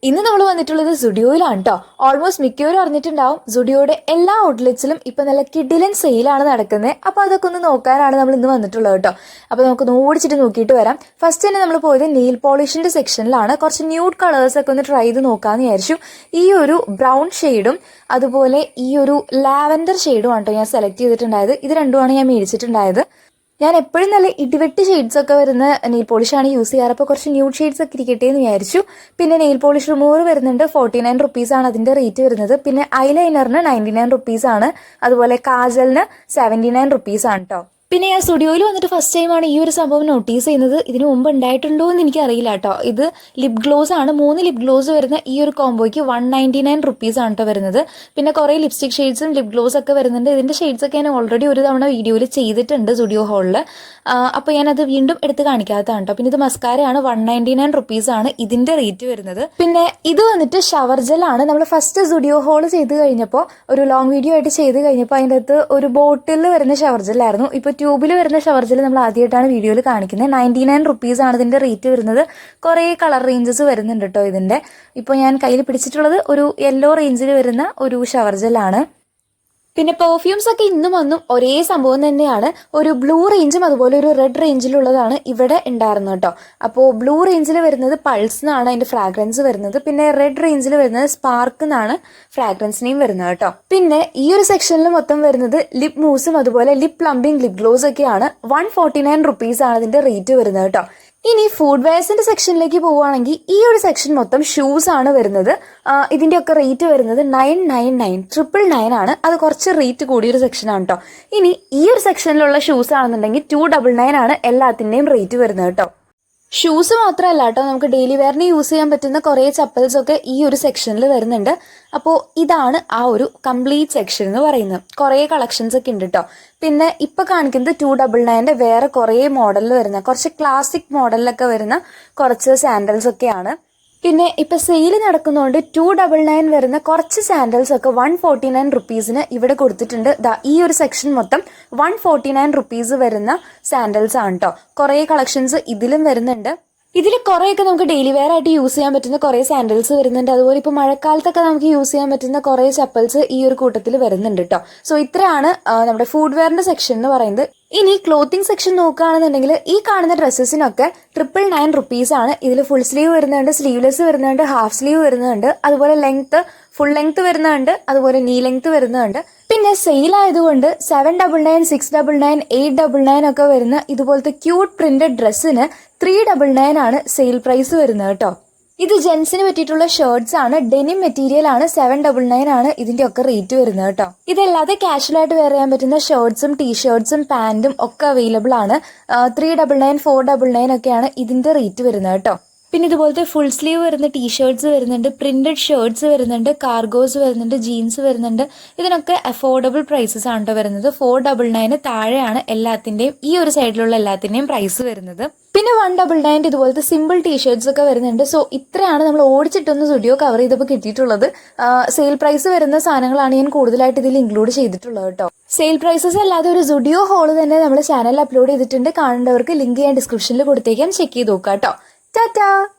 ഇന്ന് നമ്മൾ വന്നിട്ടുള്ളത് സുഡിയോയിലാണ് കേട്ടോ. ഓൾമോസ്റ്റ് മിക്കവരും അറിഞ്ഞിട്ടുണ്ടാവും സുഡിയോയുടെ എല്ലാ ഔട്ട്ലെറ്റ്സിലും ഇപ്പൊ നല്ല കിഡിലൻ സെയിലാണ് നടക്കുന്നത്. അപ്പൊ അതൊക്കെ ഒന്ന് നോക്കാനാണ് നമ്മൾ ഇന്ന് വന്നിട്ടുള്ളത് കേട്ടോ. അപ്പൊ നമുക്കൊന്ന് ഓടിച്ചിട്ട് നോക്കിയിട്ട് വരാം. ഫസ്റ്റ് തന്നെ നമ്മൾ പോയത് നെയിൽ പോളിഷിന്റെ സെക്ഷനിലാണ്. കുറച്ച് ന്യൂഡ് കളേഴ്സ് ഒക്കെ ഒന്ന് ട്രൈ ചെയ്ത് നോക്കാന്ന് വിചാരിച്ചു. ഈ ഒരു ബ്രൗൺ ഷെയ്ഡും അതുപോലെ ഈ ഒരു ലാവൻഡർ ഷെയ്ഡും ആണ് കേട്ടോ ഞാൻ സെലക്ട് ചെയ്തിട്ടുണ്ടായത്. ഇത് രണ്ടുമാണ് ഞാൻ മേടിച്ചിട്ടുണ്ടായത്. ഞാൻ എപ്പോഴും നല്ല ഇടിവെട്ട് ഷെയ്ഡ്സ് ഒക്കെ വരുന്ന നെയിൽ പോളിഷാണ് യൂസ് ചെയ്യാറ്. അപ്പോൾ കുറച്ച് ന്യൂഡ് ഷെയ്ഡ്സ് ഒക്കെ ഇരിക്കട്ടെ എന്ന് വിചാരിച്ചു. പിന്നെ നെയിൽ പോളിഷ് റിമൂവർ വരുന്നുണ്ട്, 49 റുപ്പീസാണ് അതിന്റെ റേറ്റ് വരുന്നത്. പിന്നെ ഐലൈനറിന് 99 റുപ്പീസാണ്, അതുപോലെ കാജലിന് 79 റുപ്പീസാണ് കേട്ടോ. പിന്നെ ഞാൻ സ്റ്റുഡിയോയിൽ വന്നിട്ട് ഫസ്റ്റ് ടൈമാണ് ഈ ഒരു സംഭവം നോട്ടീസ് ചെയ്യുന്നത്. ഇതിനു മുമ്പ് ഉണ്ടായിട്ടുണ്ടോ എന്ന് എനിക്ക് അറിയില്ല കേട്ടോ. ഇത് ലിപ് ഗ്ലോസ് ആണ്. 3 ലിപ് ഗ്ലോസ് വരുന്ന ഈ ഒരു കോംബോയ്ക്ക് 199 റുപ്പീസാണ് കേട്ടോ വരുന്നത്. പിന്നെ കുറേ ലിപ്സ്റ്റിക് ഷെയ്ഡ്സും ലിപ് ഗ്ലോസ് ഒക്കെ വരുന്നുണ്ട്. ഇതിന്റെ ഷെയ്ഡ്സ് ഒക്കെ ഞാൻ ഓൾറെഡി ഒരു തവണ വീഡിയോയിൽ ചെയ്തിട്ടുണ്ട് സ്റ്റുഡിയോ ഹാളിൽ. അപ്പോൾ ഞാനത് വീണ്ടും എടുത്ത് കാണിക്കാത്തതാണ് കേട്ടോ. പിന്നെ ഇത് മസ്കാരയാണ്, 199 റുപ്പീസാണ് ഇതിന്റെ റേറ്റ് വരുന്നത്. പിന്നെ ഇത് വന്നിട്ട് ഷവർ ജെല്ലാണ്. നമ്മൾ ഫസ്റ്റ് സ്റ്റുഡിയോ ഹാൾ ചെയ്ത് കഴിഞ്ഞപ്പോൾ ഒരു ലോങ് വീഡിയോ ആയിട്ട് ചെയ്ത് കഴിഞ്ഞപ്പോൾ അതിൻ്റെ അകത്ത് ഒരു ബോട്ടിലിൽ വരുന്ന ഷവർ ജെല്ലായിരുന്നു. ഇപ്പോൾ ട്യൂബിൽ വരുന്ന ഷവർ ജെൽ നമ്മൾ ആദ്യമായിട്ടാണ് വീഡിയോയിൽ കാണിക്കുന്നത്. 99 റുപ്പീസാണ് ഇതിന്റെ റേറ്റ് വരുന്നത്. കുറേ കളർ റേഞ്ചസ് വരുന്നുണ്ട് കേട്ടോ ഇതിന്റെ. ഇപ്പോൾ ഞാൻ കയ്യിൽ പിടിച്ചിട്ടുള്ളത് ഒരു യെല്ലോ റേഞ്ചിൽ വരുന്ന ഒരു ഷവർ ജെല്ലാണ്. പിന്നെ പെർഫ്യൂംസ് ഒക്കെ ഇന്നും ഒന്നും ഒരേ സംഭവം തന്നെയാണ്. ഒരു ബ്ലൂ റേഞ്ചും അതുപോലെ ഒരു റെഡ് റേഞ്ചിലുള്ളതാണ് ഇവിടെ ഉണ്ടായിരുന്നത് കേട്ടോ. അപ്പോൾ ബ്ലൂ റേഞ്ചിൽ വരുന്നത് പൾസ് എന്നാണ് അതിന്റെ ഫ്രാഗ്രൻസ് വരുന്നത്. പിന്നെ റെഡ് റേഞ്ചിൽ വരുന്നത് സ്പാർക്ക് എന്നാണ് ഫ്രാഗ്രൻസ് നെയിം വരുന്നത് കേട്ടോ. പിന്നെ ഈ ഒരു സെക്ഷനിൽ മൊത്തം വരുന്നത് ലിപ് മൂസും അതുപോലെ ലിപ് പ്ലംബിംഗ് ലിപ് ഗ്ലോസ് ഒക്കെയാണ്. 149 റുപ്പീസാണ് ഇതിന്റെ റേറ്റ് വരുന്നത് കേട്ടോ. ഇനി ഫുഡ് വെയർസിന്റെ സെക്ഷനിലേക്ക് പോവുകയാണെങ്കിൽ ഈ ഒരു സെക്ഷൻ മൊത്തം ഷൂസ് ആണ് വരുന്നത്. ഇതിന്റെ ഒക്കെ റേറ്റ് വരുന്നത് 999 999 ആണ്. അത് കുറച്ച് റേറ്റ് കൂടിയൊരു സെക്ഷനാണ് കേട്ടോ. ഇനി ഈ ഒരു സെക്ഷനിലുള്ള ഷൂസ് ആണെന്നുണ്ടെങ്കിൽ 299 ആണ് എല്ലാത്തിന്റെയും റേറ്റ് വരുന്നത് കേട്ടോ. ഷൂസ് മാത്രമല്ല കേട്ടോ, നമുക്ക് ഡെയിലി വെയറിന് യൂസ് ചെയ്യാൻ പറ്റുന്ന കുറേ ചപ്പൽസ് ഒക്കെ ഈ ഒരു സെക്ഷനിൽ വരുന്നുണ്ട്. അപ്പോൾ ഇതാണ് ആ ഒരു കംപ്ലീറ്റ് സെക്ഷൻ എന്ന് പറയുന്നത്. കുറേ കളക്ഷൻസ് ഒക്കെ ഉണ്ട് കേട്ടോ. പിന്നെ ഇപ്പൊ കാണിക്കുന്നത് 299 വേറെ കുറേ മോഡലിൽ വരുന്ന കുറച്ച് ക്ലാസിക് മോഡലിലൊക്കെ വരുന്ന കുറച്ച് സാൻഡൽസ് ഒക്കെയാണ്. പിന്നെ ഇപ്പൊ സെയിൽ നടക്കുന്നതുകൊണ്ട് 299 വരുന്ന കുറച്ച് സാൻഡൽസ് ഒക്കെ 149 റുപ്പീസിന് ഇവിടെ കൊടുത്തിട്ടുണ്ട്. ഈ ഒരു സെക്ഷൻ മൊത്തം 149 റുപ്പീസ് വരുന്ന സാൻഡൽസ് ആണ് കേട്ടോ. കുറേ കളക്ഷൻസ് ഇതിലും വരുന്നുണ്ട്. ഇതിൽ കുറേയൊക്കെ നമുക്ക് ഡെയിലി വെയർ ആയിട്ട് യൂസ് ചെയ്യാൻ പറ്റുന്ന കുറേ സാൻഡൽസ് വരുന്നുണ്ട്. അതുപോലെ ഇപ്പോൾ മഴക്കാലത്തൊക്കെ നമുക്ക് യൂസ് ചെയ്യാൻ പറ്റുന്ന കുറേ ചപ്പൽസ് ഈ ഒരു കൂട്ടത്തിൽ വരുന്നുണ്ട് കേട്ടോ. സോ ഇത്രയാണ് നമ്മുടെ ഫുഡ് വെയറിന്റെ സെക്ഷൻ എന്ന് പറയുന്നത്. ഇനി ക്ലോത്തിങ് സെക്ഷൻ നോക്കുകയാണെന്നുണ്ടെങ്കിൽ ഈ കാണുന്ന ഡ്രസ്സസിനൊക്കെ 999 റുപ്പീസാണ്. ഇതിൽ ഫുൾ സ്ലീവ് വരുന്നുണ്ട്, സ്ലീവ്ലെസ് വരുന്നുണ്ട്, ഹാഫ് സ്ലീവ് വരുന്നുണ്ട്, അതുപോലെ ലെങ്ത് ഫുൾ ലെങ്ത് വരുന്നുണ്ട്, അതുപോലെ നീ ലെങ്ത് വരുന്നുണ്ട്. പിന്നെ സെയിൽ ആയതുകൊണ്ട് 799 699 899 ഒക്കെ വരുന്ന ഇതുപോലത്തെ ക്യൂട്ട് പ്രിന്റഡ് ഡ്രസ്സിന് 399 ആണ് സെയിൽ പ്രൈസ് വരുന്നത് കേട്ടോ. ഇത് ജെൻസിന് പറ്റിയിട്ടുള്ള ഷർട്ട്സ് ആണ്, ഡെനിം മെറ്റീരിയൽ ആണ്. 799 ആണ് ഇതിന്റെ ഒക്കെ റേറ്റ് വരുന്നത് കേട്ടോ. ഇതല്ലാതെ കാഷ്വൽ ആയിട്ട് വെയർ ചെയ്യാൻ പറ്റുന്ന ഷർട്ട്സും ടീഷർട്ട്സും പാന്റും ഒക്കെ അവൈലബിൾ ആണ്. 399 499 ഒക്കെയാണ് ഇതിന്റെ റേറ്റ് വരുന്നത് കേട്ടോ. പിന്നെ ഇതുപോലത്തെ ഫുൾ സ്ലീവ് വരുന്ന ടീഷർട്ട്സ് വരുന്നുണ്ട്, പ്രിന്റഡ് ഷർട്ട്സ് വരുന്നുണ്ട്, കാർഗോസ് വരുന്നുണ്ട്, ജീൻസ് വരുന്നുണ്ട്. ഇതിനൊക്കെ അഫോർഡബിൾ പ്രൈസസ് ആണ് കേട്ടോ വരുന്നത്. 499 താഴെയാണ് എല്ലാത്തിന്റെയും ഈ ഒരു സൈഡിലുള്ള എല്ലാത്തിന്റെയും പ്രൈസ് വരുന്നത്. പിന്നെ 199 ഇതുപോലത്തെ സിമ്പിൾ ടീഷർട്ട്സ് ഒക്കെ വരുന്നുണ്ട്. സോ ഇത്രയാണ് നമ്മൾ ഓടിച്ചിട്ടൊന്ന് സ്റ്റുഡിയോ കവർ ചെയ്തപ്പോൾ കിട്ടിയിട്ടുള്ളത്. സെയിൽ പ്രൈസ് വരുന്ന സാധനങ്ങളാണ് ഞാൻ കൂടുതലായിട്ട് ഇതിൽ ഇൻക്ലൂഡ് ചെയ്തിട്ടുള്ളത് കേട്ടോ. സെയിൽ പ്രൈസസ് അല്ലാതെ ഒരു സ്റ്റുഡിയോ ഹോൾ തന്നെ നമ്മുടെ ചാനലിൽ അപ്ലോഡ് ചെയ്തിട്ടുണ്ട്. കാണേണ്ടവർക്ക് ലിങ്ക് ഞാൻ ഡിസ്ക്രിപ്ഷനിൽ കൊടുത്തേക്കാം, ചെക്ക് ചെയ്ത് നോക്കാം കേട്ടോ. Ta-ta!